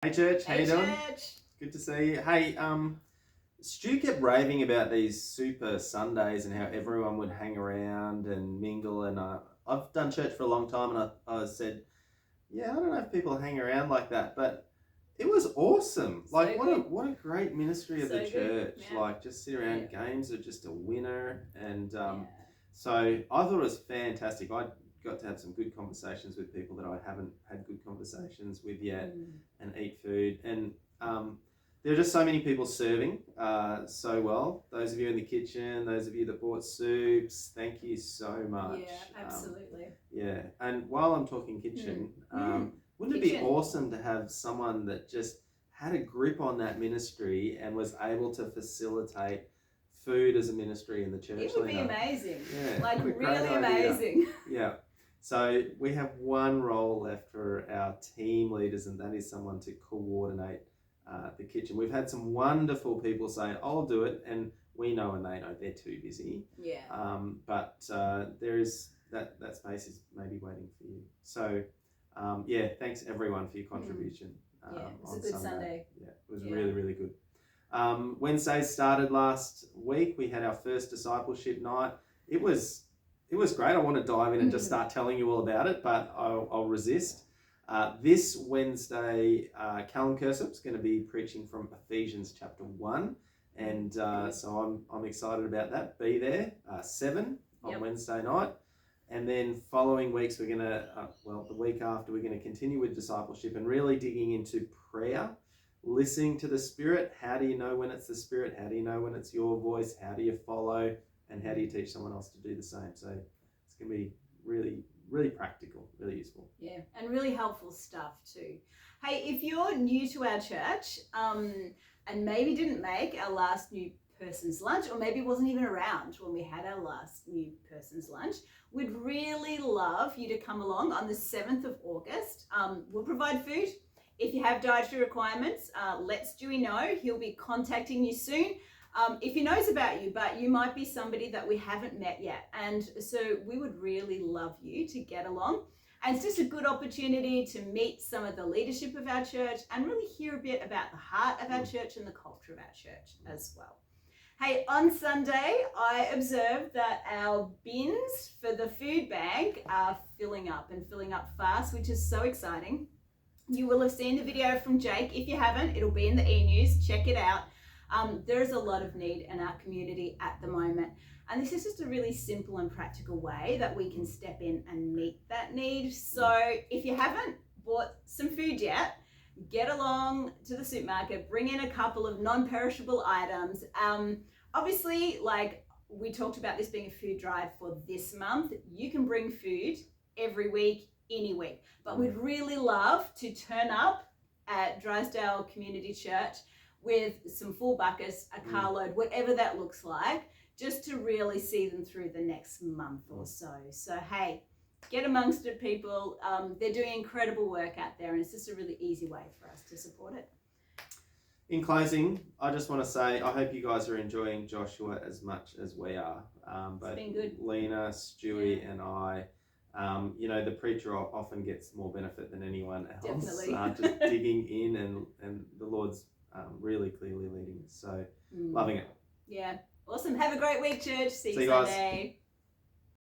Hey church, how you doing? Church. Good to see you. Hey, Stu kept raving about these super Sundays and how everyone would hang around and mingle. And I've done church for a long time, and I said, yeah, I don't know if people hang around like that, but it was awesome. So Like good. what a great ministry of So the good, church. yeah. Like just sit around. Games are just a winner, and Yeah. so I thought it was fantastic. I got to have some good conversations with people that I haven't had good conversations with yet, and eat food. And there are just so many people serving so well. Those of you in the kitchen, those of you that bought soups, thank you so much. Yeah, absolutely. Yeah, and while I'm talking kitchen, wouldn't it be awesome to have someone that just had a grip on that ministry and was able to facilitate food as a ministry in the church? It would be amazing. Yeah, like what a great really idea. amazing. Yeah. So we have one role left for our team leaders, and that is someone to coordinate the kitchen. We've had some wonderful people say, I'll do it, and we know and they know they're too busy. Yeah. But there is that space is maybe waiting for you. So yeah, thanks everyone for your contribution. Yeah, it was a good Sunday. Yeah, it was really, really good. Wednesdays started last week. We had our first discipleship night. It was great. I want to dive in and just start telling you all about it, but I'll resist. This Wednesday, Callum Cursop is going to be preaching from Ephesians chapter 1. And so I'm excited about that. Be there, 7 on Wednesday night. And then following weeks, we're going to, the week after, we're going to continue with discipleship and really digging into prayer, listening to the Spirit. How do you know when it's the Spirit? How do you know when it's your voice? How do you follow? And how do you teach someone else to do the same? So it's going to be really, really practical, really useful. Yeah, and really helpful stuff too. Hey, if you're new to our church and maybe didn't make our last new person's lunch, or maybe wasn't even around when we had our last new person's lunch, we'd really love you to come along on the 7th of August. We'll provide food. If you have dietary requirements, let Stewie know. He'll be contacting you soon. If he knows about you, but you might be somebody that we haven't met yet. And so we would really love you to get along. And it's just a good opportunity to meet some of the leadership of our church and really hear a bit about the heart of our church and the culture of our church as well. Hey, on Sunday, I observed that our bins for the food bank are filling up fast, which is so exciting. You will have seen the video from Jake. If you haven't, it'll be in the e-news. Check it out. There is a lot of need in our community at the moment. And this is just a really simple and practical way that we can step in and meet that need. So if you haven't bought some food yet, get along to the supermarket, bring in a couple of non-perishable items. Obviously, like we talked about this being a food drive for this month, you can bring food every week, any week. But we'd really love to turn up at Drysdale Community Church with some full buckets, a carload, whatever that looks like, just to really see them through the next month or so. So, hey, get amongst it, people. They're doing incredible work out there, and it's just a really easy way for us to support it. In closing, I just want to say I hope you guys are enjoying Joshua as much as we are. It's been good. Lena, Stewie, and I. The preacher often gets more benefit than anyone else. Definitely. Just digging in, and the Lord's really clearly leading us. So loving it. Yeah. Awesome. Have a great week, church. See you guys. Sunday.